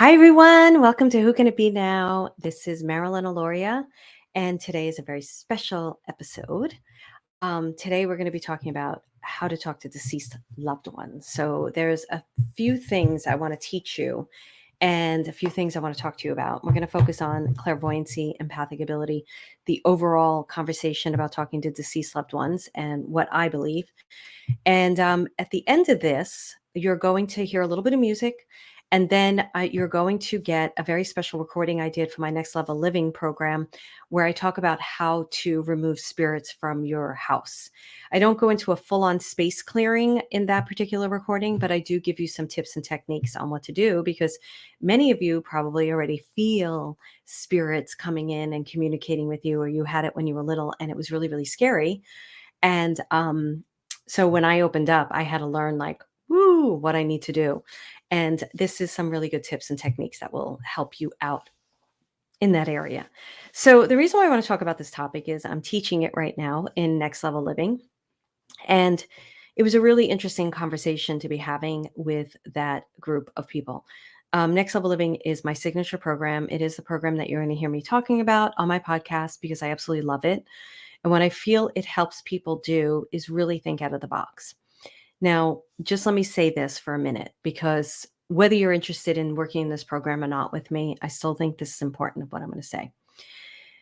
Hi, everyone. Welcome to Who Can It Be Now? This is Marilyn Alauria, and today is a very special episode. Today, we're going to be talking about how to talk to deceased loved ones. So, there's a few things I want to teach you and a few things I want to talk to you about. We're going to focus on clairvoyancy, empathic ability, the overall conversation about talking to deceased loved ones, and what I believe. And at the end of this, you're going to hear a little bit of music. And then you're going to get a very special recording I did for my Next Level Living program, where I talk about how to remove spirits from your house. I don't go into a full on space clearing in that particular recording, but I do give you some tips and techniques on what to do because many of you probably already feel spirits coming in and communicating with you, or you had it when you were little and it was really, really scary. And so when I opened up, I had to learn like, woo, what I need to do. And this is some really good tips and techniques that will help you out in that area. So the reason why I want to talk about this topic is I'm teaching it right now in Next Level Living. And it was a really interesting conversation to be having with that group of people. Next Level Living is my signature program. It is the program that you're going to hear me talking about on my podcast because I absolutely love it. And what I feel it helps people do is really think out of the box. Now, just let me say this for a minute, because whether you're interested in working in this program or not with me, I still think this is important of what I'm going to say.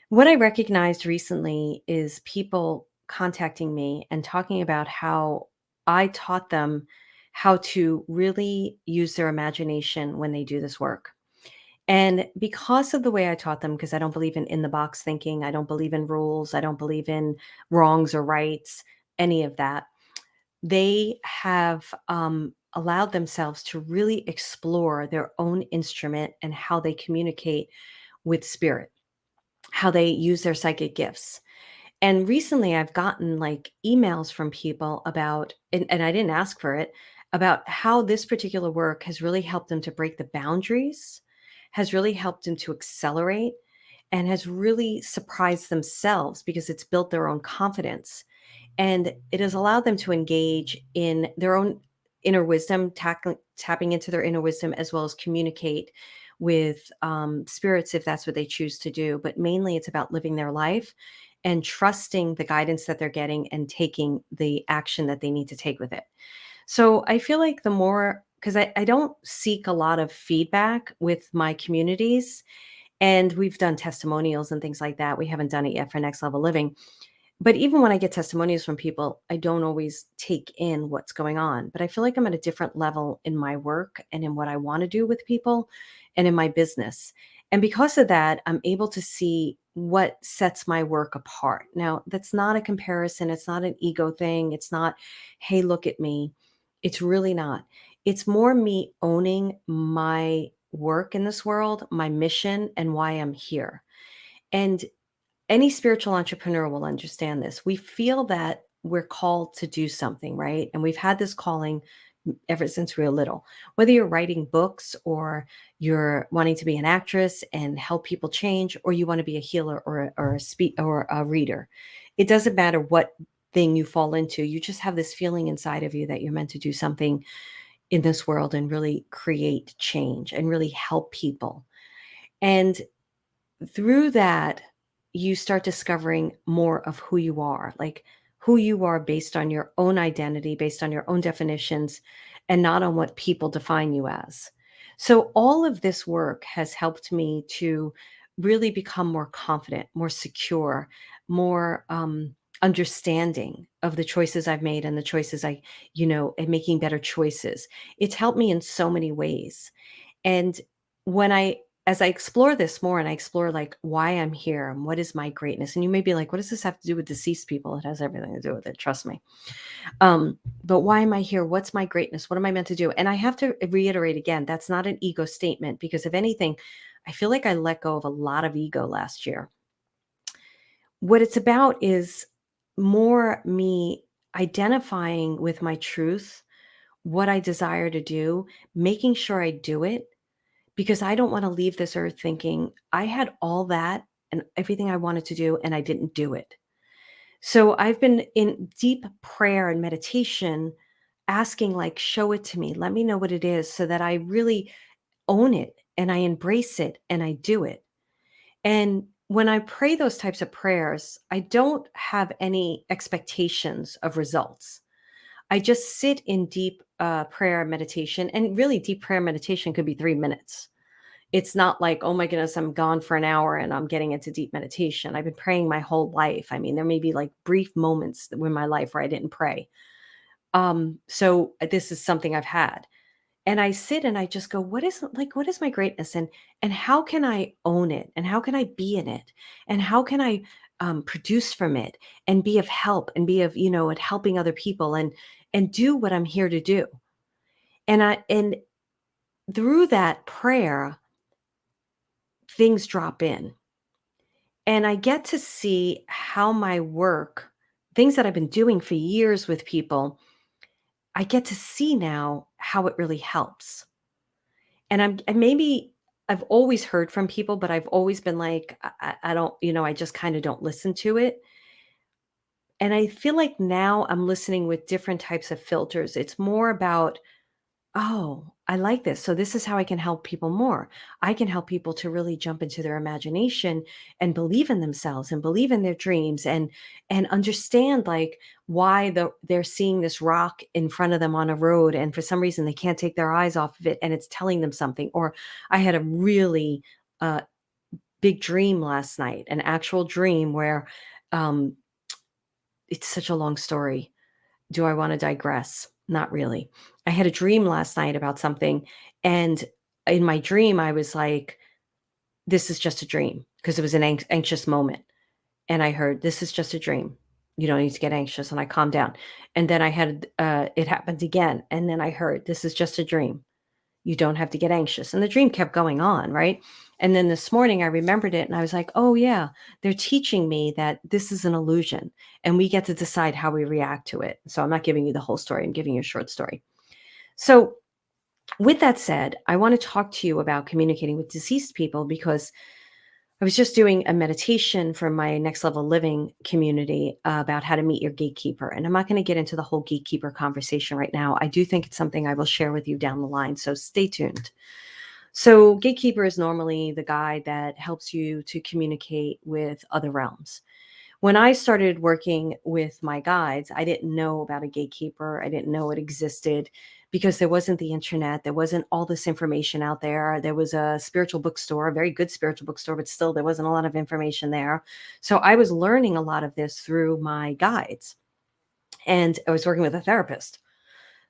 What I recognized recently is people contacting me and talking about how I taught them how to really use their imagination when they do this work. And because of the way I taught them, because I don't believe in the box thinking, I don't believe in rules, I don't believe in wrongs or rights, any of that, they have allowed themselves to really explore their own instrument and how they communicate with spirit, how they use their psychic gifts. And recently I've gotten like emails from people about, and I didn't ask for it, about how this particular work has really helped them to break the boundaries, has really helped them to accelerate, and has really surprised themselves because it's built their own confidence. And it has allowed them to engage in their own inner wisdom, tapping into their inner wisdom, as well as communicate with spirits if that's what they choose to do. But mainly it's about living their life and trusting the guidance that they're getting and taking the action that they need to take with it. So I feel like the more, because I don't seek a lot of feedback with my communities, and we've done testimonials and things like that. We haven't done it yet for Next Level Living. But even when I get testimonials from people, I don't always take in what's going on. But I feel like I'm at a different level in my work and in what I want to do with people and in my business. And because of that, I'm able to see what sets my work apart. Now, that's not a comparison. It's not an ego thing. It's not, hey, look at me. It's really not. It's more me owning my work in this world, my mission, and why I'm here. And any spiritual entrepreneur will understand this. We feel that we're called to do something, right? And we've had this calling ever since we were little. Whether you're writing books or you're wanting to be an actress and help people change, or you want to be a healer or a reader, it doesn't matter what thing you fall into. You just have this feeling inside of you that you're meant to do something in this world and really create change and really help people. And through that, you start discovering more of who you are, like who you are based on your own identity, based on your own definitions, and not on what people define you as. So, all of this work has helped me to really become more confident, more secure, more understanding of the choices I've made and the choices and making better choices. It's helped me in so many ways. And when as I explore this more and I explore like why I'm here and what is my greatness, and you may be like, what does this have to do with deceased people? It has everything to do with it. Trust me. But why am I here? What's my greatness? What am I meant to do? And I have to reiterate again, that's not an ego statement because if anything, I feel like I let go of a lot of ego last year. What it's about is more me identifying with my truth, what I desire to do, making sure I do it because I don't want to leave this earth thinking I had all that and everything I wanted to do and I didn't do it. So I've been in deep prayer and meditation asking like show it to me, let me know what it is so that I really own it and I embrace it and I do it. And when I pray those types of prayers, I don't have any expectations of results. I just sit in deep prayer meditation, and really deep prayer meditation could be 3 minutes. It's not like, oh my goodness, I'm gone for an hour and I'm getting into deep meditation. I've been praying my whole life. I mean, there may be like brief moments in my life where I didn't pray. So this is something I've had. And I sit and I just go, what is my greatness? And how can I own it? And how can I be in it? And how can I produce from it and be of help and be of, at helping other people and do what I'm here to do. And through that prayer, things drop in. And I get to see how my work, things that I've been doing for years with people, I get to see now how it really helps. And maybe I've always heard from people, but I've always been like, I don't, I just kind of don't listen to it. And I feel like now I'm listening with different types of filters. It's more about, oh, I like this. So this is how I can help people more. I can help people to really jump into their imagination and believe in themselves and believe in their dreams and understand like why they're seeing this rock in front of them on a road and for some reason they can't take their eyes off of it and it's telling them something. Or I had a really big dream last night, an actual dream where um, it's such a long story. Do I want to digress? Not really. I had a dream last night about something, and in my dream, I was like, this is just a dream because it was an anxious moment. And I heard, this is just a dream. You don't need to get anxious. And I calmed down. And then I had, it happened again. And then I heard, this is just a dream. You don't have to get anxious. And the dream kept going on, right? And then this morning I remembered it and I was like, oh, yeah, they're teaching me that this is an illusion and we get to decide how we react to it. So I'm not giving you the whole story, I'm giving you a short story. So, with that said, I want to talk to you about communicating with deceased people because I was just doing a meditation for my next level living community about how to meet your gatekeeper. And I'm not going to get into the whole gatekeeper conversation right now. I do think it's something I will share with you down the line. So stay tuned. So, gatekeeper is normally the guide that helps you to communicate with other realms. When I started working with my guides, I didn't know about a gatekeeper. I didn't know it existed because there wasn't the internet. There wasn't all this information out there. There was a spiritual bookstore, a very good spiritual bookstore, but still there wasn't a lot of information there. So I was learning a lot of this through my guides. And I was working with a therapist.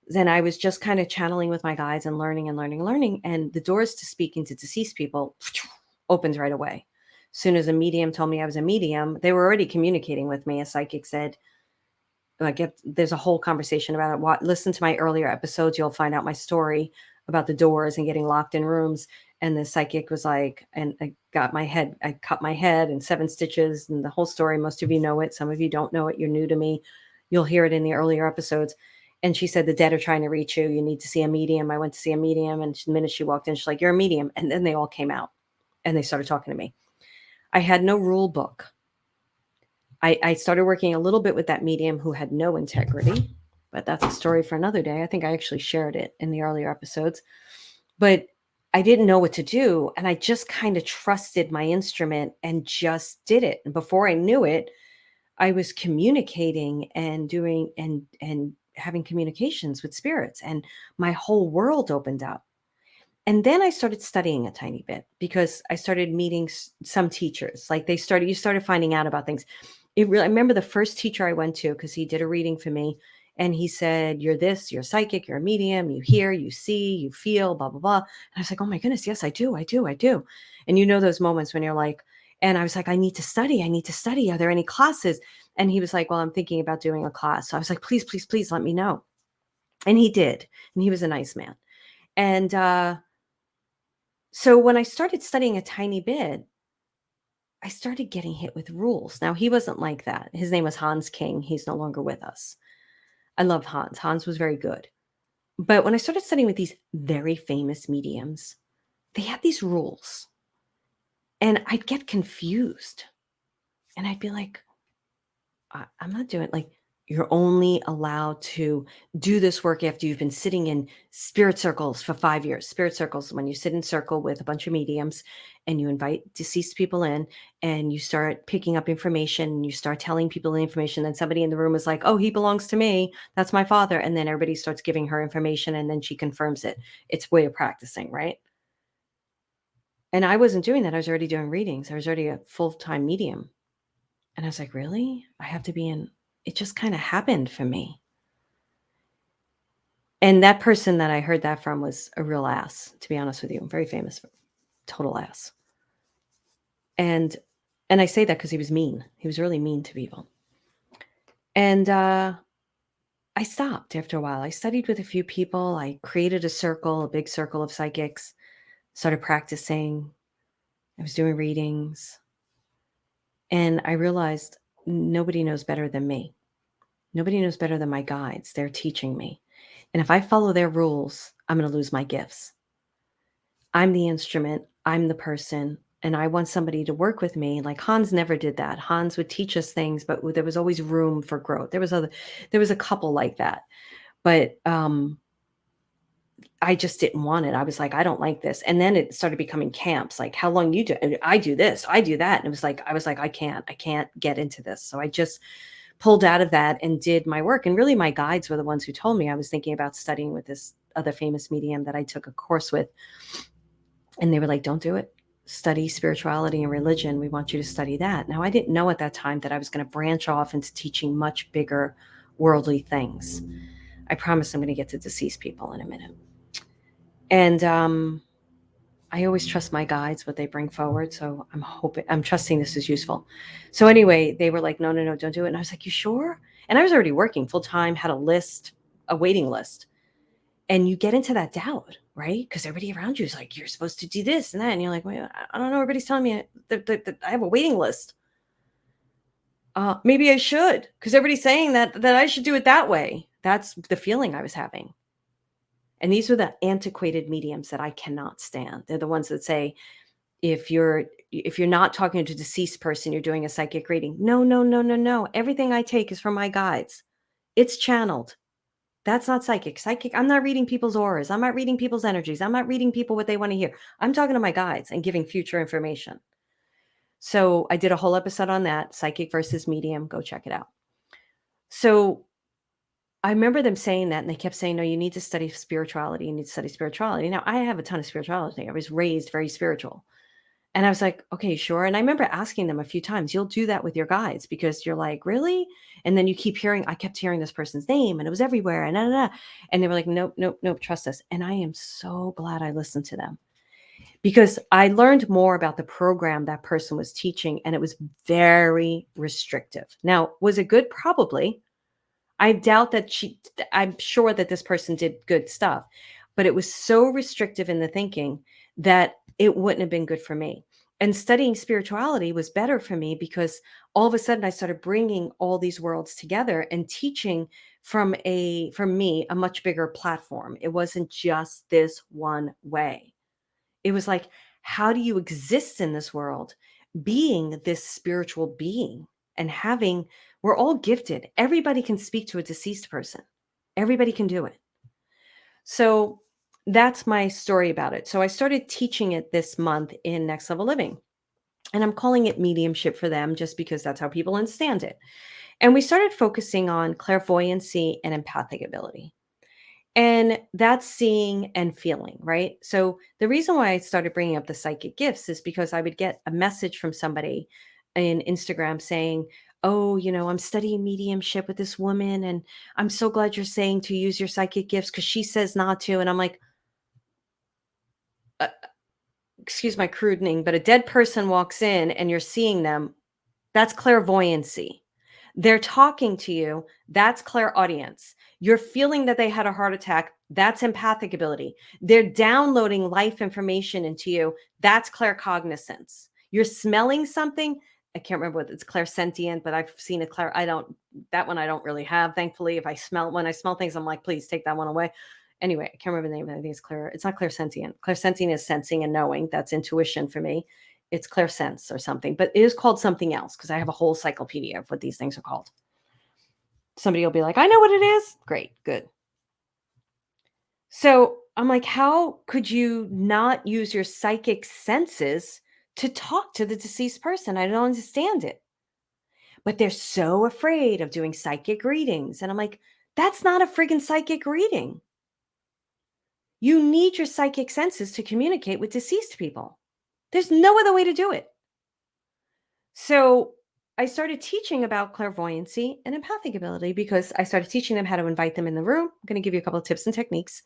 Then I was just kind of channeling with my guides and learning and learning and learning. And the doors to speaking to deceased people opened right away. As soon as a medium told me I was a medium, they were already communicating with me. A psychic said, there's a whole conversation about it. Listen to my earlier episodes. You'll find out my story about the doors and getting locked in rooms. And the psychic was like, and I cut my head in 7 stitches and the whole story. Most of you know it. Some of you don't know it. You're new to me. You'll hear it in the earlier episodes. And she said, the dead are trying to reach you. You need to see a medium. I went to see a medium. And the minute she walked in, she's like, you're a medium. And then they all came out and they started talking to me. I had no rule book. I started working a little bit with that medium who had no integrity, but that's a story for another day. I think I actually shared it in the earlier episodes, but I didn't know what to do. And I just kind of trusted my instrument and just did it. And before I knew it, I was communicating and doing and having communications with spirits, and my whole world opened up. And then I started studying a tiny bit because I started meeting some teachers. Like you started finding out about things. I remember the first teacher I went to because he did a reading for me. And he said, you're this, you're psychic, you're a medium, you hear, you see, you feel, blah, blah, blah. And I was like, oh my goodness, yes, I do. And you know those moments when you're like, and I was like, I need to study. Are there any classes? And he was like, well, I'm thinking about doing a class. So I was like, please, please, please let me know. And he did. And he was a nice man. And so when I started studying a tiny bit, I started getting hit with rules. Now, he wasn't like that. His name was Hans King. He's no longer with us. I love Hans. Hans was very good. But when I started studying with these very famous mediums, they had these rules. And I'd get confused. And I'd be like, I'm not doing like, You're only allowed to do this work after you've been sitting in spirit circles for 5 years. Spirit circles, when you sit in circle with a bunch of mediums and you invite deceased people in and you start picking up information and you start telling people the information, then somebody in the room is like, "Oh, he belongs to me. That's my father." And then everybody starts giving her information and then she confirms it. It's a way of practicing, right? And I wasn't doing that. I was already doing readings. I was already a full-time medium. And I was like, "Really? I have to be in." It just kind of happened for me. And that person that I heard that from was a real ass, to be honest with you. Very famous, total ass. And I say that because he was mean. He was really mean to people. And I stopped after a while. I studied with a few people. I created a circle, a big circle of psychics, started practicing. I was doing readings. And I realized nobody knows better than me. Nobody knows better than my guides. They're teaching me. And if I follow their rules, I'm going to lose my gifts. I'm the instrument, I'm the person, and I want somebody to work with me. Like Hans never did that. Hans would teach us things, but there was always room for growth. There was a couple like that. But I just didn't want it. I was like, I don't like this. And then it started becoming camps. Like, how long you do? And I do this, I do that. And I was like, I can't get into this. So I just pulled out of that and did my work. And really my guides were the ones who told me. I was thinking about studying with this other famous medium that I took a course with. And they were like, "Don't do it. Study spirituality and religion. We want you to study that." Now, I didn't know at that time that I was going to branch off into teaching much bigger worldly things. I promise I'm going to get to deceased people in a minute. And I always trust my guides, what they bring forward. So I'm trusting this is useful. So anyway, they were like, "No, no, no, don't do it." And I was like, "You sure?" And I was already working full time, had a list, a waiting list. And you get into that doubt, right? Because everybody around you is like, "You're supposed to do this and that." And you're like, "Wait, I don't know. Everybody's telling me that I have a waiting list. Maybe I should, because everybody's saying that I should do it that way." That's the feeling I was having. And these were the antiquated mediums that I cannot stand. They're the ones that say, if you're not talking to a deceased person, you're doing a psychic reading. No, no, no, no, no. Everything I take is from my guides. It's channeled. That's not psychic. Psychic, I'm not reading people's auras. I'm not reading people's energies. I'm not reading people what they want to hear. I'm talking to my guides and giving future information. So I did a whole episode on that, psychic versus medium. Go check it out. So I remember them saying that, and they kept saying, "No, you need to study spirituality. You need to study spirituality." Now, I have a ton of spirituality. I was raised very spiritual. And I was like, "Okay, sure." And I remember asking them a few times, "You'll do that with your guides?" Because you're like, "Really?" And then you keep hearing, I kept hearing this person's name and it was everywhere. And, and they were like, "Nope, nope, nope, trust us." And I am so glad I listened to them because I learned more about the program that person was teaching. And it was very restrictive. Now, was it good? Probably. I doubt that I'm sure that this person did good stuff, but it was so restrictive in the thinking that it wouldn't have been good for me. And studying spirituality was better for me because all of a sudden I started bringing all these worlds together and teaching from me, a much bigger platform. It wasn't just this one way. It was like, how do you exist in this world being this spiritual being and having, we're all gifted. Everybody can speak to a deceased person. Everybody can do it. So that's my story about it. So I started teaching it this month in Next Level Living. And I'm calling it mediumship for them just because that's how people understand it. And we started focusing on clairvoyancy and empathic ability. And that's seeing and feeling, right? So the reason why I started bringing up the psychic gifts is because I would get a message from somebody in Instagram saying, "Oh, I'm studying mediumship with this woman, and I'm so glad you're saying to use your psychic gifts because she says not to." And I'm like, uh, excuse my crudening, but a dead person walks in and you're seeing them. That's clairvoyancy. They're talking to you. That's clairaudience. You're feeling that they had a heart attack. That's empathic ability. They're downloading life information into you. That's claircognizance. You're smelling something. I can't remember what it's clairsentient, but I've seen it. That one I don't really have. Thankfully, when I smell things, I'm like, please take that one away. Anyway, I can't remember the name. I think it's not clairsentient. Clairsentient is sensing and knowing. That's intuition for me. It's clairsense or something, but it is called something else because I have a whole encyclopedia of what these things are called. Somebody will be like, I know what it is. Great, good. So I'm like, how could you not use your psychic senses to talk to the deceased person? I don't understand it. But they're so afraid of doing psychic readings. And I'm like, that's not a friggin' psychic reading. You need your psychic senses to communicate with deceased people. There's no other way to do it. So I started teaching about clairvoyancy and empathic ability because I started teaching them how to invite them in the room. I'm going to give you a couple of tips and techniques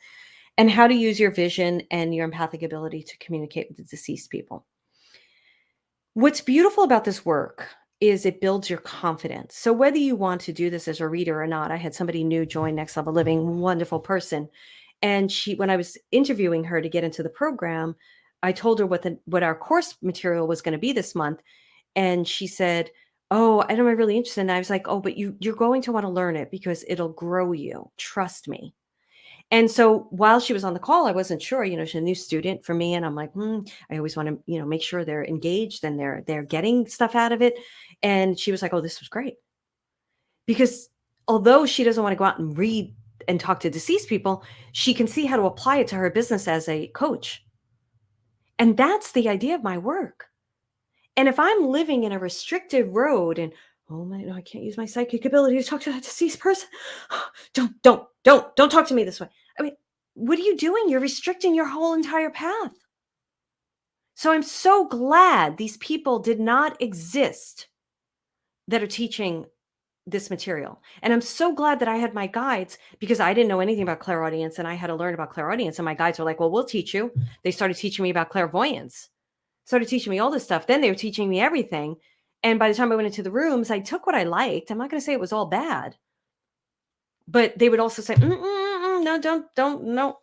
and how to use your vision and your empathic ability to communicate with the deceased people. What's beautiful about this work is it builds your confidence. So whether you want to do this as a reader or not, I had somebody new join Next Level Living, wonderful person. And when I was interviewing her to get into the program, I told her what our course material was going to be this month. And she said, "Oh, I am really interested." And I was like, "Oh, but you're going to want to learn it because it'll grow you. Trust me." And so while she was on the call, I wasn't sure, she's a new student for me. And I'm like, I always want to, make sure they're engaged and they're getting stuff out of it. And she was like, "Oh, this was great." Because although she doesn't want to go out and read and talk to deceased people, she can see how to apply it to her business as a coach. And that's the idea of my work. And if I'm living in a restricted road and, oh my, no, I can't use my psychic ability to talk to that deceased person. Don't talk to me this way. I mean, what are you doing? You're restricting your whole entire path. So I'm so glad these people did not exist that are teaching this material. And I'm so glad that I had my guides because I didn't know anything about clairaudience and I had to learn about clairaudience. And my guides were like, well, we'll teach you. They started teaching me about clairvoyance, started teaching me all this stuff. Then they were teaching me everything. And by the time I went into the rooms, I took what I liked. I'm not going to say it was all bad, but they would also say, no, no,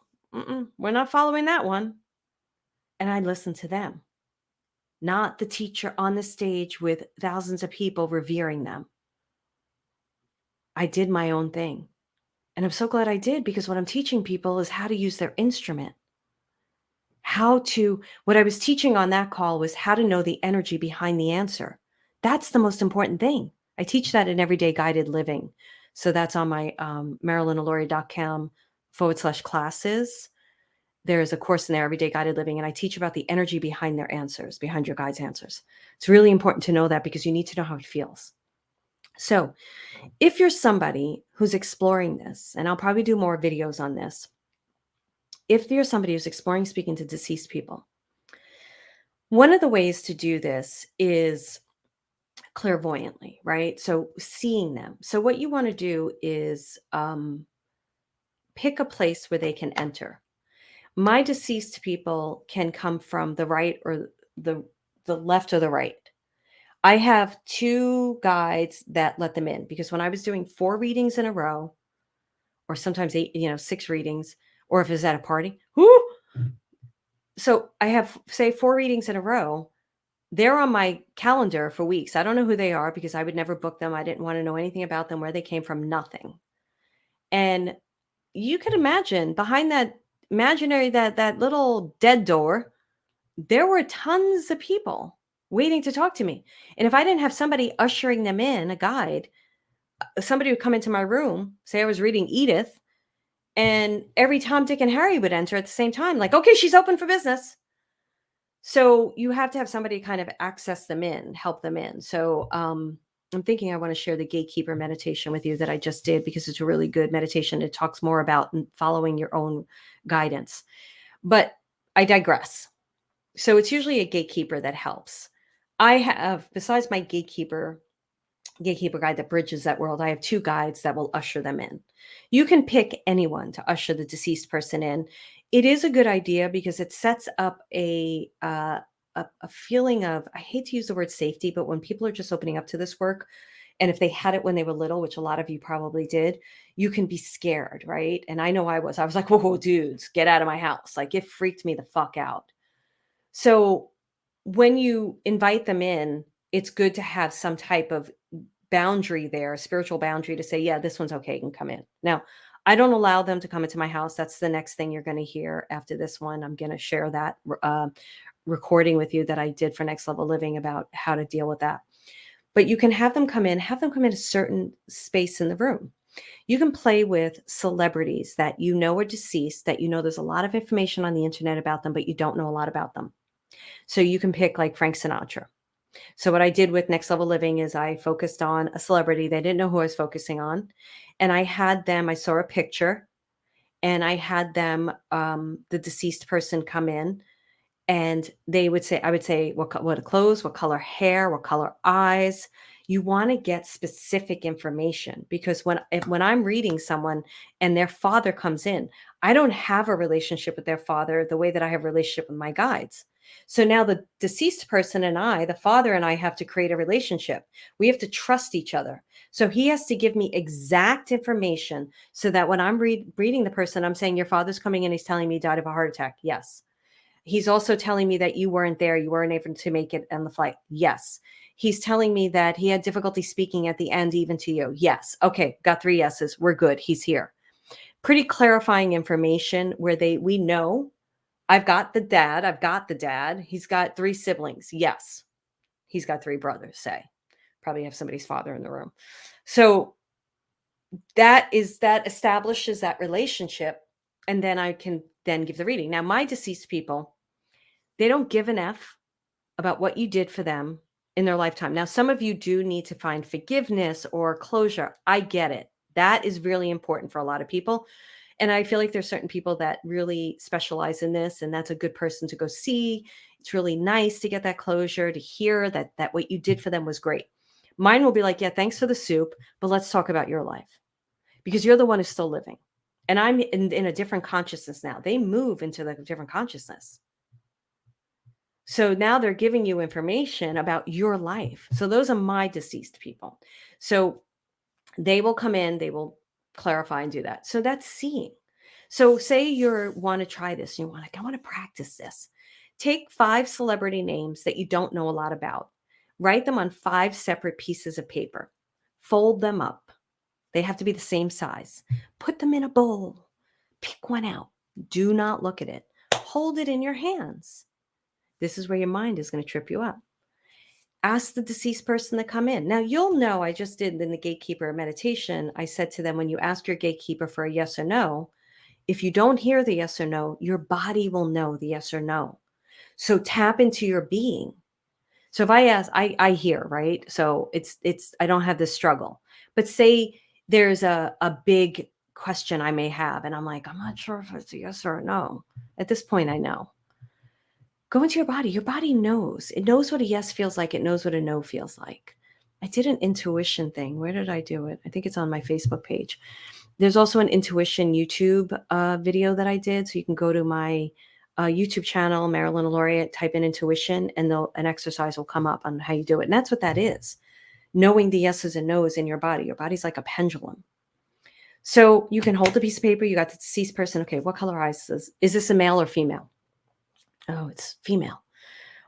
we're not following that one. And I listened to them, not the teacher on the stage with thousands of people revering them. I did my own thing. And I'm so glad I did because what I'm teaching people is how to use their instrument. What I was teaching on that call was how to know the energy behind the answer. That's the most important thing. I teach that in Everyday Guided Living. So that's on my MarilynAlauria.com/classes. There's a course in there, Everyday Guided Living, and I teach about the energy behind their answers, behind your guide's answers. It's really important to know that because you need to know how it feels. So if you're somebody who's exploring this, and I'll probably do more videos on this, if you're somebody who's exploring speaking to deceased people, one of the ways to do this is clairvoyantly, right? So seeing them. So what you want to do is pick a place where they can enter. My deceased people can come from the right or the left or the right. I have 2 guides that let them in because when I was doing 4 readings in a row, or sometimes 8, 6 readings, or if it's at a party, so I have, say, 4 readings in a row. They're on my calendar for weeks. I don't know who they are because I would never book them. I didn't want to know anything about them, where they came from, nothing. And you could imagine behind that imaginary, that little dead door, there were tons of people waiting to talk to me. And if I didn't have somebody ushering them in, a guide, somebody would come into my room, say I was reading Edith, and every Tom, Dick, and Harry would enter at the same time, like, okay, she's open for business. So you have to have somebody kind of access them in, help them in. So I'm thinking I want to share the gatekeeper meditation with you that I just did because it's a really good meditation. It talks more about following your own guidance. But I digress. So it's usually a gatekeeper that helps. I have, besides my gatekeeper guide that bridges that world, I have 2 guides that will usher them in. You can pick anyone to usher the deceased person in. It is a good idea because it sets up a feeling of, I hate to use the word safety, but when people are just opening up to this work, and if they had it when they were little, which a lot of you probably did, you can be scared, right? And I know I was like, whoa, dudes, get out of my house. Like, it freaked me the fuck out. So when you invite them in, it's good to have some type of boundary there, spiritual boundary, to say, yeah, this one's okay, you can come in. Now, I don't allow them to come into my house. That's the next thing you're going to hear after this one. I'm going to share that recording with you that I did for Next Level Living about how to deal with that. But you can have them come in a certain space in the room. You can play with celebrities that you know are deceased, that you know there's a lot of information on the internet about them, but you don't know a lot about them. So you can pick like Frank Sinatra. So what I did with Next Level Living is I focused on a celebrity. They didn't know who I was focusing on. And I had them, I saw a picture and I had them, the deceased person come in and they would say, I would say, what clothes, what color hair, what color eyes. You want to get specific information because when I'm reading someone and their father comes in, I don't have a relationship with their father the way that I have a relationship with my guides. So now the deceased person and I, the father and I, have to create a relationship. We have to trust each other. So he has to give me exact information so that when I'm reading the person, I'm saying, your father's coming in, he's telling me he died of a heart attack. Yes. He's also telling me that you weren't there. You weren't able to make it on the flight. Yes. He's telling me that he had difficulty speaking at the end, even to you. Yes. Okay. Got 3 yeses. We're good. He's here. Pretty clarifying information where we know I've got the dad. I've got the dad. He's got 3 siblings. Yes. He's got 3 brothers, say. Probably have somebody's father in the room. So that establishes that relationship. And then I can then give the reading. Now, my deceased people, they don't give an F about what you did for them in their lifetime. Now, some of you do need to find forgiveness or closure. I get it. That is really important for a lot of people. And I feel like there's certain people that really specialize in this, and that's a good person to go see. It's really nice to get that closure, to hear that what you did for them was great. Mine will be like, yeah, thanks for the soup, but let's talk about your life because you're the one who's still living. And I'm in a different consciousness now. They move into the different consciousness. So now they're giving you information about your life. So those are my deceased people. So they will come in, they will clarify and do that. So that's seeing. So say you want to try this, and I want to practice this. Take 5 celebrity names that you don't know a lot about. Write them on 5 separate pieces of paper. Fold them up. They have to be the same size. Put them in a bowl. Pick one out. Do not look at it. Hold it in your hands. This is where your mind is going to trip you up. Ask the deceased person to come in. Now, you'll know, I just did in the gatekeeper meditation, I said to them, when you ask your gatekeeper for a yes or no, if you don't hear the yes or no, your body will know the yes or no. So tap into your being. So if I ask, I hear, right? So it's I don't have this struggle. But say there's a big question I may have, and I'm like, I'm not sure if it's a yes or a no. At this point, I know. Go into your body. Your body knows. It knows what a yes feels like. It knows what a no feels like. I did an intuition thing. Where did I do it? I think it's on my Facebook page. There's also an intuition YouTube video that I did. So you can go to my YouTube channel, Marilyn Alauria, type in intuition, and an exercise will come up on how you do it. And that's what that is. Knowing the yeses and nos in your body. Your body's like a pendulum. So you can hold a piece of paper. You got the deceased person. Okay, what color eyes is this a male or female? Oh, it's female.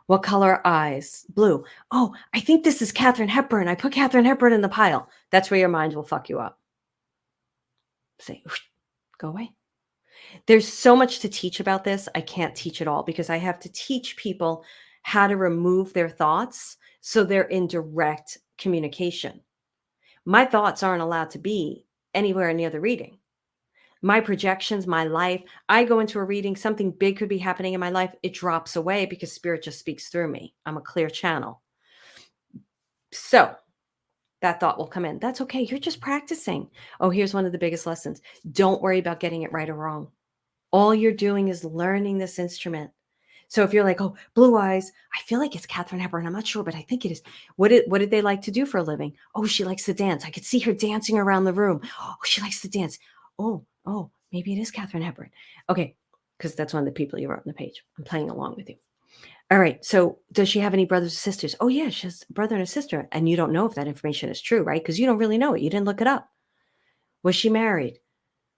What color eyes? Blue. Oh, I think this is Katharine Hepburn. I put Katharine Hepburn in the pile. That's where your mind will fuck you up. Say, go away. There's so much to teach about this. I can't teach it all because I have to teach people how to remove their thoughts so they're in direct communication. My thoughts aren't allowed to be anywhere near the reading. My projections, my life, I go into a reading, something big could be happening in my life. It drops away because spirit just speaks through me. I'm a clear channel. So that thought will come in. That's okay. You're just practicing. Oh, here's one of the biggest lessons. Don't worry about getting it right or wrong. All you're doing is learning this instrument. So if you're like, oh, blue eyes, I feel like it's Katharine Hepburn. I'm not sure, but I think it is. What did they like to do for a living? Oh, she likes to dance. I could see her dancing around the room. Oh, she likes to dance. Oh, maybe it is Katharine Hepburn. Okay, because that's one of the people you wrote on the page. I'm playing along with you. All right, so does she have any brothers or sisters? Oh, yeah, she has a brother and a sister. And you don't know if that information is true, right? Because you don't really know it. You didn't look it up. Was she married?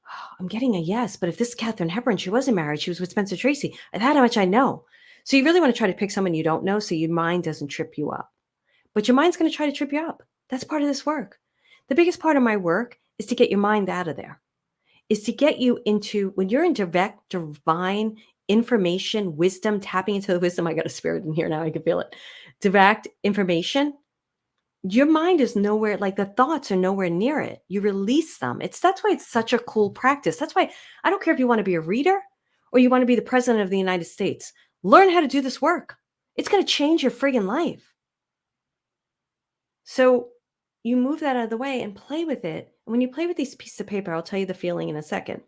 Oh, I'm getting a yes, but if this is Katharine Hepburn, she wasn't married. She was with Spencer Tracy. That's how much I know. So you really want to try to pick someone you don't know so your mind doesn't trip you up. But your mind's going to try to trip you up. That's part of this work. The biggest part of my work is to get your mind out of there, is to get you into, when you're in direct, divine information, wisdom, tapping into the wisdom. I got a spirit in here now. I can feel it. Direct information. Your mind is nowhere, like the thoughts are nowhere near it. You release them. That's why it's such a cool practice. That's why I don't care if you want to be a reader or you want to be the president of the United States. Learn how to do this work. It's going to change your friggin' life. So you move that out of the way and play with it. And when you play with these pieces of paper, I'll tell you the feeling in a second.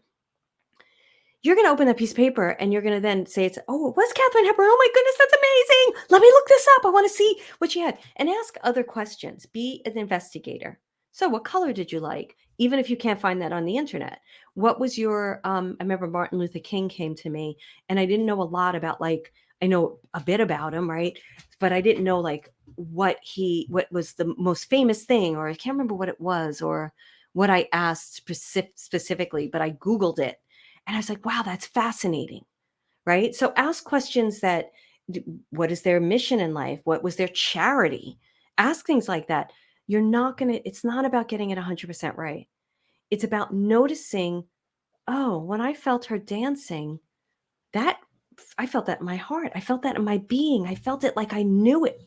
You're going to open that piece of paper and you're going to then say, oh, it was Katharine Hepburn. Oh my goodness, that's amazing. Let me look this up. I want to see what she had. And ask other questions. Be an investigator. So what color did you like? Even if you can't find that on the internet. What was your, I remember Martin Luther King came to me and I didn't know a lot about, like, I know a bit about him, right? But I didn't know like what was the most famous thing, or I can't remember what it was or what I asked specifically, but I Googled it. And I was like, wow, that's fascinating, right? So ask questions that, what is their mission in life? What was their charity? Ask things like that. It's not about getting it 100% right. It's about noticing, oh, when I felt her dancing, I felt that in my heart. I felt that in my being. I felt it like I knew it.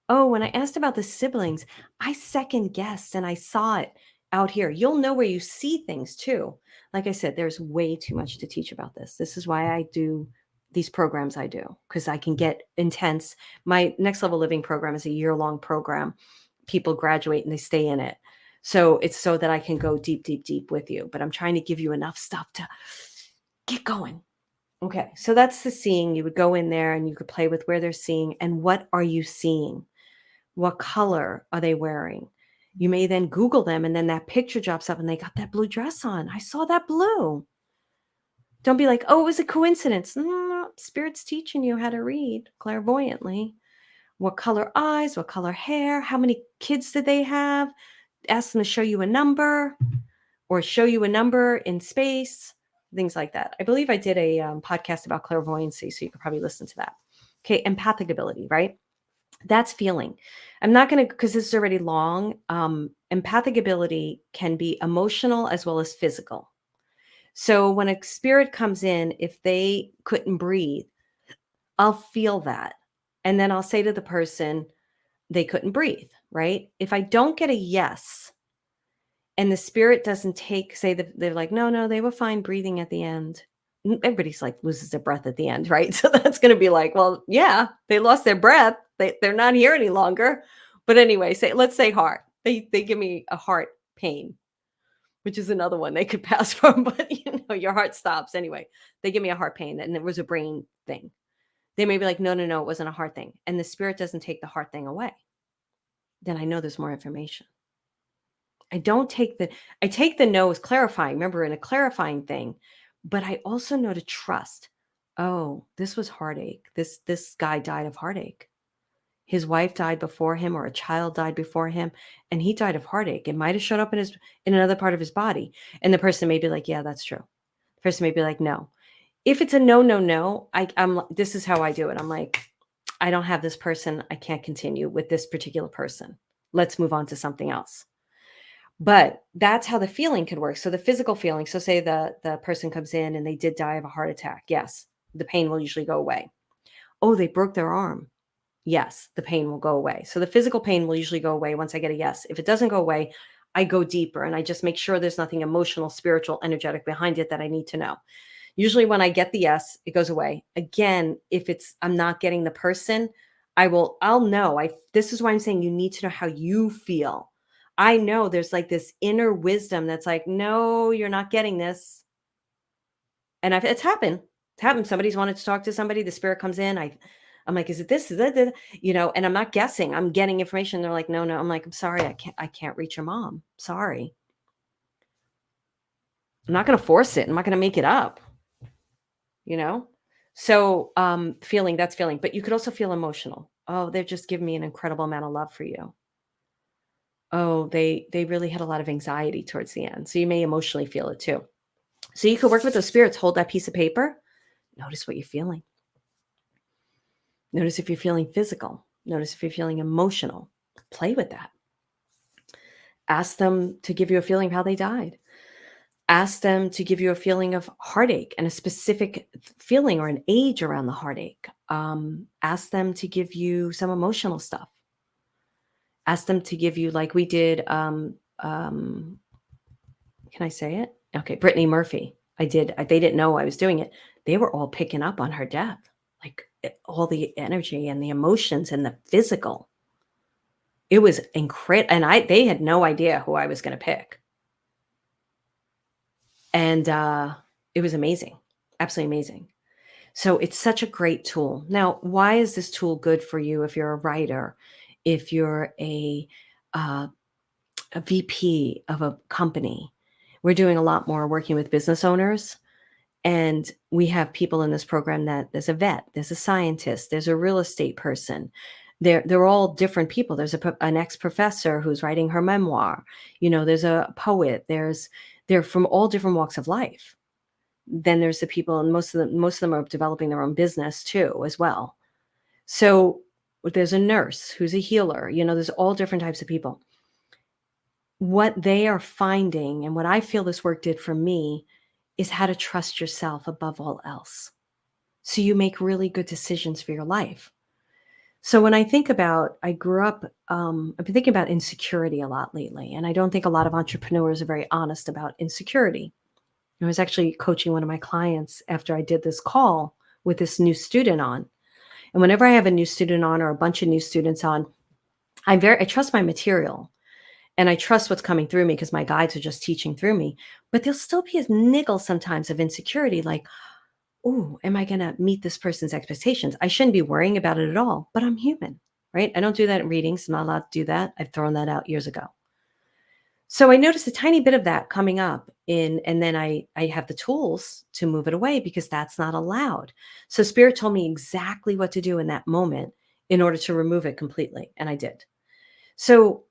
Oh, when I asked about the siblings, I second guessed and I saw it out here. You'll know where you see things too. Like I said, there's way too much to teach about this. This is why I do these programs I do, because I can get intense. My Next Level Living program is a year-long program. People graduate and they stay in it. So it's so that I can go deep, deep, deep with you. But I'm trying to give you enough stuff to get going. Okay, so that's the seeing. You would go in there and you could play with where they're seeing and what are you seeing? What color are they wearing? You may then Google them and then that picture drops up and they got that blue dress on. I saw that blue. Don't be like, oh, it was a coincidence. No, Spirit's teaching you how to read clairvoyantly. What color eyes, what color hair, how many kids did they have? Ask them to show you a number or show you a number in space, things like that. I believe I did a podcast about clairvoyancy, so you could probably listen to that. Okay, empathic ability, right? That's feeling. I'm not going to, because this is already long. Empathic ability can be emotional as well as physical. So when a spirit comes in, if they couldn't breathe, I'll feel that. And then I'll say to the person, they couldn't breathe, right? If I don't get a yes, and the spirit doesn't say that they're like, no, they were fine breathing at the end. Everybody's like loses their breath at the end, right? So that's going to be like, well, yeah, they lost their breath. They're not here any longer. But anyway, let's say heart. They give me a heart pain, which is another one they could pass from, but your heart stops anyway. They give me a heart pain and it was a brain thing. They may be like, no, it wasn't a heart thing. And the spirit doesn't take the heart thing away. Then I know there's more information. I take the no as clarifying. Remember, in a clarifying thing, but I also know to trust. Oh, this was heartache. This guy died of heartache. His wife died before him, or a child died before him, and he died of heartache. It might have showed up in another part of his body. And the person may be like, yeah, that's true. The person may be like, no. If it's a no, this is how I do it. I'm like, I don't have this person. I can't continue with this particular person. Let's move on to something else. But that's how the feeling could work. So the physical feeling, so say the person comes in and they did die of a heart attack. Yes, the pain will usually go away. Oh, they broke their arm. Yes, the pain will go away. So the physical pain will usually go away once I get a yes. If it doesn't go away, I go deeper and I just make sure there's nothing emotional, spiritual, energetic behind it that I need to know. Usually when I get the yes, it goes away. Again, if I'm not getting the person, I'll know. This is why I'm saying you need to know how you feel. I know there's like this inner wisdom that's like, no, you're not getting this. And it's happened. It's happened. Somebody's wanted to talk to somebody. The spirit comes in. I'm like, is it this? Is that? And I'm not guessing. I'm getting information. They're like, no. I'm like, I'm sorry. I can't reach your mom. Sorry. I'm not going to force it. I'm not going to make it up. So that's feeling. But you could also feel emotional. Oh, they're just giving me an incredible amount of love for you. Oh, they really had a lot of anxiety towards the end. So you may emotionally feel it too. So you could work with those spirits, hold that piece of paper, notice what you're feeling. Notice if you're feeling physical. Notice if you're feeling emotional. Play with that. Ask them to give you a feeling of how they died. Ask them to give you a feeling of heartache and a specific feeling or an age around the heartache. Ask them to give you some emotional stuff. Ask them to give you, like we did, can I say it? Okay, Brittany Murphy. They didn't know I was doing it. They were all picking up on her death, like all the energy and the emotions and the physical. It was incredible. And they had no idea who I was going to pick. And it was amazing. Absolutely amazing. So it's such a great tool. Now, why is this tool good for you if you're a writer, if you're a VP of a company? We're doing a lot more working with business owners. And we have people in this program that there's a vet, there's a scientist, there's a real estate person. They're all different people. There's an ex-professor who's writing her memoir. There's a poet. They're from all different walks of life. Then there's the people, and most of them are developing their own business too, as well. So there's a nurse who's a healer. There's all different types of people. What they are finding, and what I feel this work did for me, is how to trust yourself above all else. So you make really good decisions for your life. So when I think about, I grew up, I've been thinking about insecurity a lot lately. And I don't think a lot of entrepreneurs are very honest about insecurity. I was actually coaching one of my clients after I did this call with this new student on. And whenever I have a new student on or a bunch of new students on, I trust my material. And I trust what's coming through me because my guides are just teaching through me. But there'll still be a niggle sometimes of insecurity, like, oh, am I going to meet this person's expectations? I shouldn't be worrying about it at all, but I'm human, right? I don't do that in readings. I'm not allowed to do that. I've thrown that out years ago. So I noticed a tiny bit of that coming up and then I have the tools to move it away because that's not allowed. So Spirit told me exactly what to do in that moment in order to remove it completely. And I did. So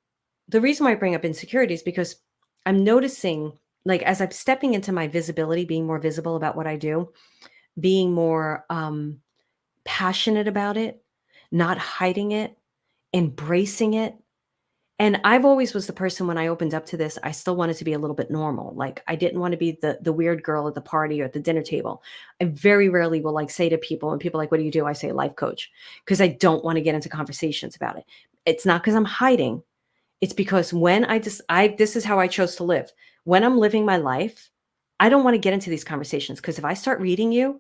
the reason why I bring up insecurity is because I'm noticing, like, as I'm stepping into my visibility, being more visible about what I do, being more passionate about it, not hiding it, embracing it. And I've always was the person when I opened up to this, I still wanted to be a little bit normal. Like I didn't want to be the weird girl at the party or at the dinner table. I very rarely will like say to people, and people are like, what do you do? I say life coach because I don't want to get into conversations about it. It's not because I'm hiding. It's because when this is how I chose to live. When I'm living my life, I don't want to get into these conversations because if I start reading you,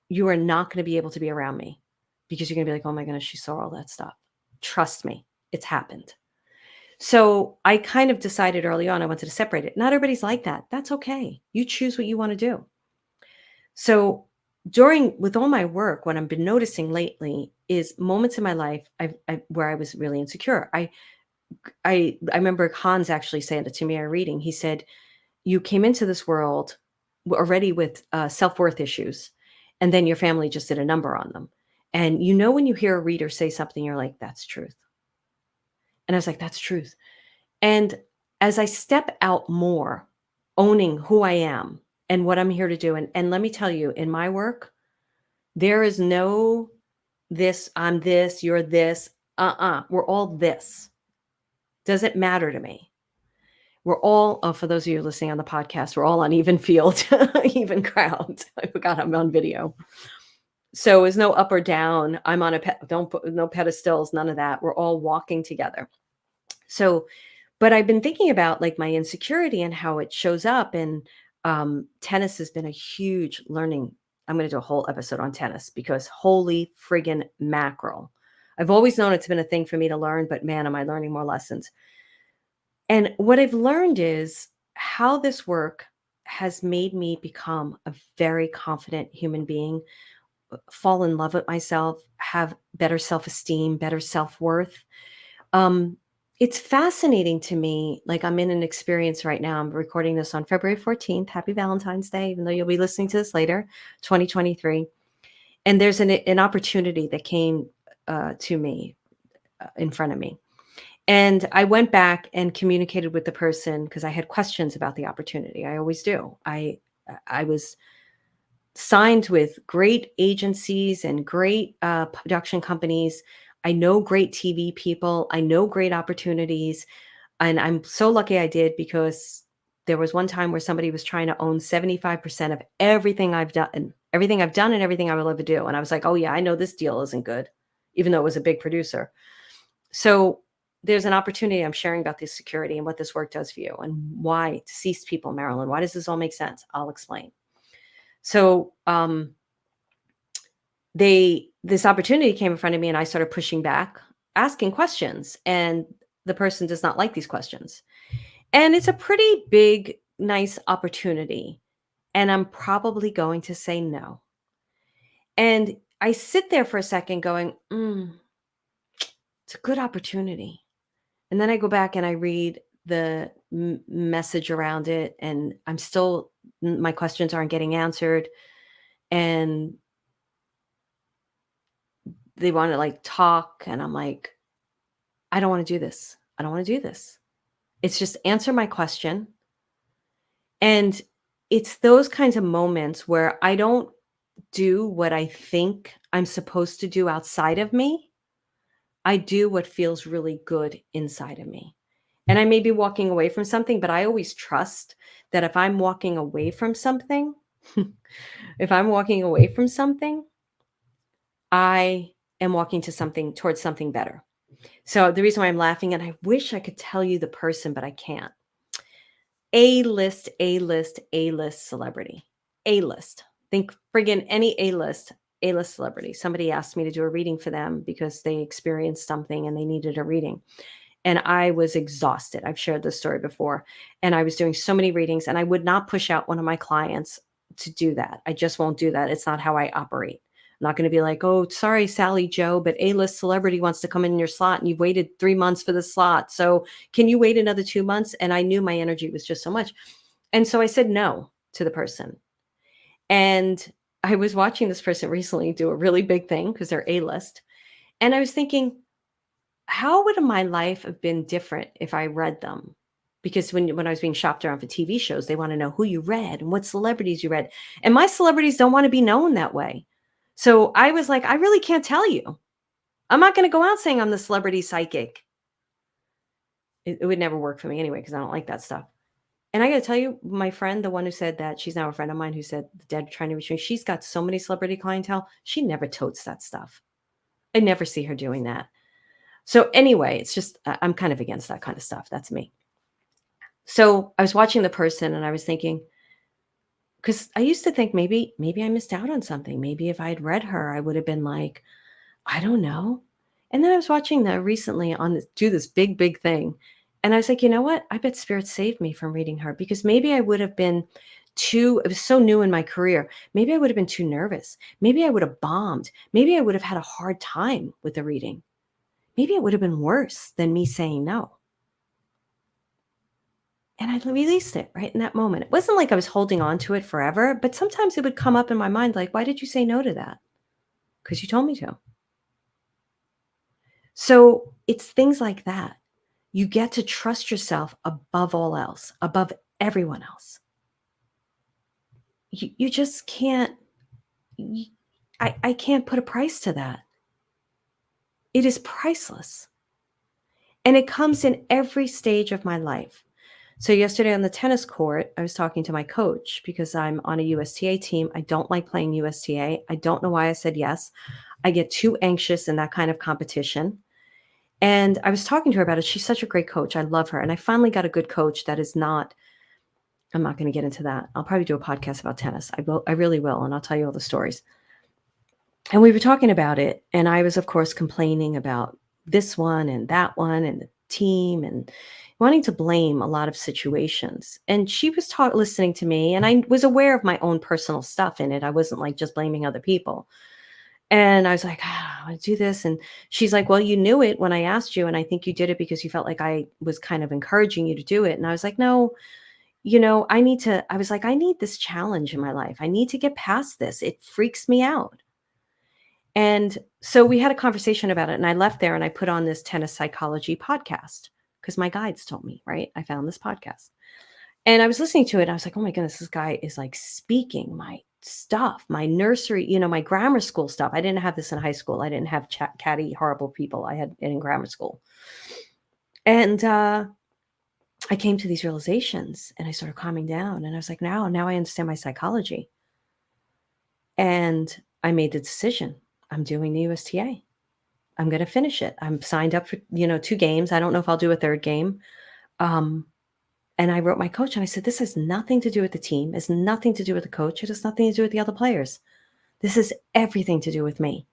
you are not going to be able to be around me because you're going to be like, oh my goodness, she saw all that stuff. Trust me, it's happened. So I kind of decided early on, I wanted to separate it. Not everybody's like that. That's okay. You choose what you want to do. So with all my work, what I've been noticing lately is moments in my life where I was really insecure. I remember Hans actually saying it to me in a reading. He said, you came into this world already with self-worth issues, and then your family just did a number on them. And when you hear a reader say something, you're like, that's truth. And I was like, that's truth. And as I step out more, owning who I am and what I'm here to do, and let me tell you, in my work, there is no this, I'm this, you're this. We're all this. Doesn't matter to me. We're all, for those of you listening on the podcast, we're all on even field, even ground. I forgot I'm on video. So there's no up or down. I'm on no pedestals, none of that. We're all walking together. So, but I've been thinking about like my insecurity and how it shows up. And tennis has been a huge learning. I'm going to do a whole episode on tennis because holy friggin' mackerel. I've always known it's been a thing for me to learn, but man, am I learning more lessons. And what I've learned is how this work has made me become a very confident human being, fall in love with myself, have better self-esteem, better self-worth. It's fascinating to me. Like I'm in an experience right now. I'm recording this on February 14th. Happy Valentine's Day, even though you'll be listening to this later, 2023. And there's an opportunity that came to me in front of me. And I went back and communicated with the person because I had questions about the opportunity. I always do. I was signed with great agencies and great production companies. I know great TV people. I know great opportunities. And I'm so lucky I did because there was one time where somebody was trying to own 75% of everything I've done and everything I will ever do. And I was like, oh yeah, I know this deal isn't good, even though it was a big producer. So there's an opportunity. I'm sharing about this security and what this work does for you and why deceased people, Marilyn. Why does this all make sense? I'll explain. So this opportunity came in front of me and I started pushing back, asking questions. And the person does not like these questions. And it's a pretty big, nice opportunity. And I'm probably going to say no. And I sit there for a second going, it's a good opportunity. And then I go back and I read the message around it, and my questions aren't getting answered. And they want to like talk. And I'm like, I don't want to do this. I don't want to do this. It's just answer my question. And it's those kinds of moments where I don't do what I think I'm supposed to do outside of me. I do what feels really good inside of me. And I may be walking away from something, but I always trust that if I'm walking away from something, if I'm walking away from something, I am walking towards something better. So the reason why I'm laughing, and I wish I could tell you the person, but I can't. A-list, A-list, A-list celebrity. A-list. Think friggin' any A-list celebrity. Somebody asked me to do a reading for them because they experienced something and they needed a reading. And I was exhausted. I've shared this story before. And I was doing so many readings, and I would not push out one of my clients to do that. I just won't do that. It's not how I operate. I'm not going to be like, oh, sorry, Sally Joe, but A-list celebrity wants to come in your slot and you've waited 3 months for the slot. So can you wait another 2 months? And I knew my energy was just so much. And so I said no to the person. And I was watching this person recently do a really big thing because they're A-list. And I was thinking, how would my life have been different if I read them? Because when I was being shopped around for TV shows, they want to know who you read and what celebrities you read. And my celebrities don't want to be known that way. So I was like, I really can't tell you. I'm not going to go out saying I'm the celebrity psychic. It would never work for me anyway, because I don't like that stuff. And I got to tell you, my friend, the one who said that, she's now a friend of mine who said the dead are trying to reach me. She's got so many celebrity clientele. She never totes that stuff. I never see her doing that. So anyway, it's just, I'm kind of against that kind of stuff. That's me. So I was watching the person and I was thinking, because I used to think maybe I missed out on something. Maybe if I had read her, I would have been like, I don't know. And then I was watching that recently do this big, big thing. And I was like, you know what? I bet Spirit saved me from reading her, because maybe I would have been it was so new in my career. Maybe I would have been too nervous. Maybe I would have bombed. Maybe I would have had a hard time with the reading. Maybe it would have been worse than me saying no. And I released it right in that moment. It wasn't like I was holding on to it forever, but sometimes it would come up in my mind like, why did you say no to that? Because you told me to. So it's things like that. You get to trust yourself above all else, above everyone else. You just can't, I can't put a price to that. It is priceless. And it comes in every stage of my life. So yesterday on the tennis court, I was talking to my coach because I'm on a USTA team. I don't like playing USTA. I don't know why I said yes. I get too anxious in that kind of competition. And I was talking to her about it. She's such a great coach. I love her. And I finally got a good coach that is not, I'm not going to get into that. I'll probably do a podcast about tennis. I really will. And I'll tell you all the stories. And we were talking about it. And I was, of course, complaining about this one and that one and the team and wanting to blame a lot of situations. And she was listening to me, and I was aware of my own personal stuff in it. I wasn't like just blaming other people. And I was like, I want to do this. And she's like, well, you knew it when I asked you. And I think you did it because you felt like I was kind of encouraging you to do it. And I was like, no, I was like, I need this challenge in my life. I need to get past this. It freaks me out. And so we had a conversation about it, and I left there and I put on this tennis psychology podcast because my guides told me, right? I found this podcast and I was listening to it. I was like, oh my goodness, this guy is like speaking my stuff, my nursery, my grammar school stuff. I didn't have this in high school. I didn't have catty, horrible people. I had it in grammar school. And I came to these realizations and I started calming down, and I was like, now I understand my psychology. And I made the decision. I'm doing the USTA. I'm going to finish it. I'm signed up for, 2 games. I don't know if I'll do a third game. Um, and I wrote my coach and I said, this has nothing to do with the team. It's nothing to do with the coach. It has nothing to do with the other players. This is everything to do with me.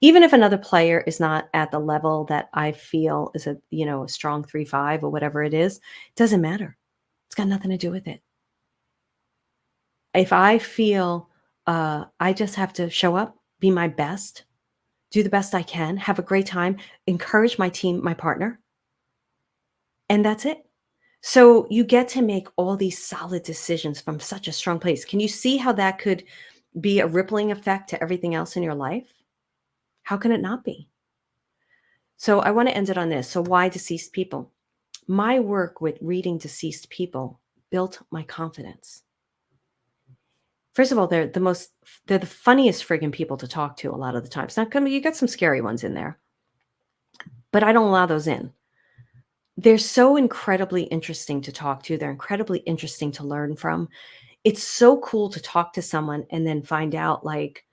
Even if another player is not at the level that I feel is a strong 3-5 or whatever it is, it doesn't matter. It's got nothing to do with it. If I feel I just have to show up, be my best, do the best I can, have a great time, encourage my team, my partner, and that's it. So you get to make all these solid decisions from such a strong place. Can you see how that could be a rippling effect to everything else in your life? How can it not be? So I want to end it on this. So why deceased people? My work with reading deceased people built my confidence. First of all, they're the funniest friggin' people to talk to a lot of the times. Now, you got some scary ones in there, but I don't allow those in. They're so incredibly interesting to talk to. They're incredibly interesting to learn from. It's so cool to talk to someone and then find out, like,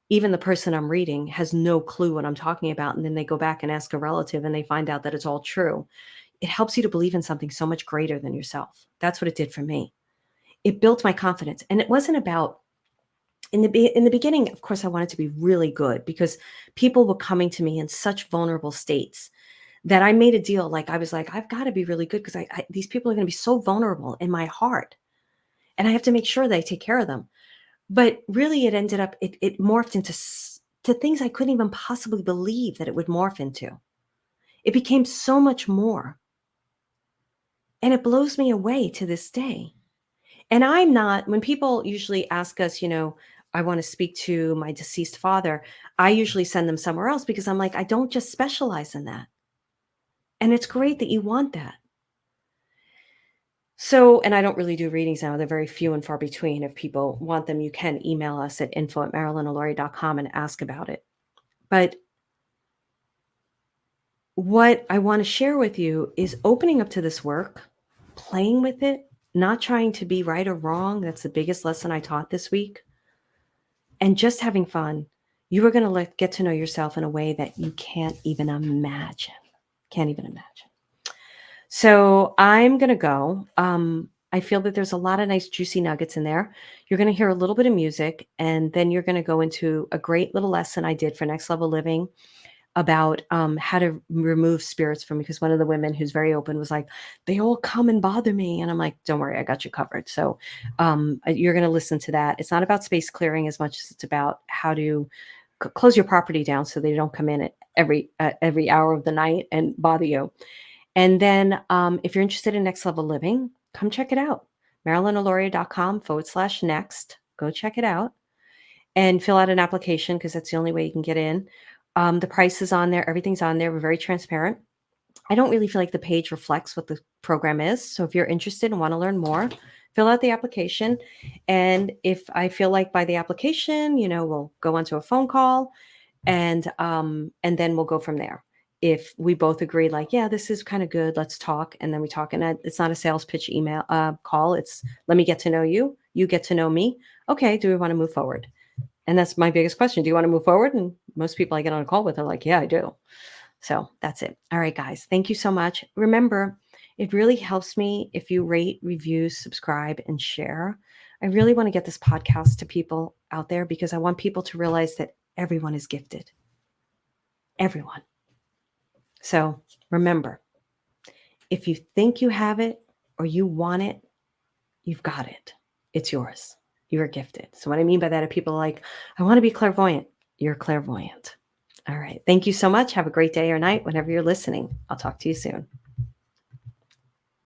even the person I'm reading has no clue what I'm talking about. And then they go back and ask a relative and they find out that it's all true. It helps you to believe in something so much greater than yourself. That's what it did for me. It built my confidence. And it wasn't about, in the beginning, of course, I wanted to be really good because people were coming to me in such vulnerable states that I made a deal. Like, I was like, I've got to be really good because these people are going to be so vulnerable in my heart. And I have to make sure that I take care of them. But really, it ended up, it morphed into to things I couldn't even possibly believe that it would morph into. It became so much more. And it blows me away to this day. And I'm not, when people usually ask us, I want to speak to my deceased father, I usually send them somewhere else because I'm like, I don't just specialize in that. And it's great that you want that. So, and I don't really do readings now. They're very few and far between. If people want them, you can email us at info@marilynalauria.com and ask about it. But what I want to share with you is opening up to this work, playing with it, not trying to be right or wrong. That's the biggest lesson I taught this week. And just having fun. You are going to get to know yourself in a way that you can't even imagine. Can't even imagine. So I'm going to go. I feel that there's a lot of nice juicy nuggets in there. You're going to hear a little bit of music, and then you're going to go into a great little lesson I did for Next Level Living about how to remove spirits from me. Because one of the women who's very open was like, they all come and bother me. And I'm like, don't worry, I got you covered. So you're going to listen to that. It's not about space clearing as much as it's about how to close your property down so they don't come in at every hour of the night and bother you. And then if you're interested in Next Level Living, come check it out. MarilynAlauria.com/next. Go check it out and fill out an application because that's the only way you can get in. The price is on there. Everything's on there. We're very transparent. I don't really feel like the page reflects what the program is. So if you're interested and want to learn more, fill out the application. And if I feel like by the application, we'll go onto a phone call and then we'll go from there. If we both agree, like, yeah, this is kind of good, let's talk. And then we talk. And it's not a sales pitch email call. It's let me get to know you. You get to know me. Okay. Do we want to move forward? And that's my biggest question. Do you want to move forward? And most people I get on a call with are like, yeah, I do. So that's it. All right, guys. Thank you so much. Remember, it really helps me if you rate, review, subscribe, and share. I really want to get this podcast to people out there because I want people to realize that everyone is gifted. Everyone. So remember, if you think you have it or you want it, you've got it. It's yours. You are gifted. So what I mean by that, if people are like, I want to be clairvoyant, you're clairvoyant. All right. Thank you so much. Have a great day or night whenever you're listening. I'll talk to you soon.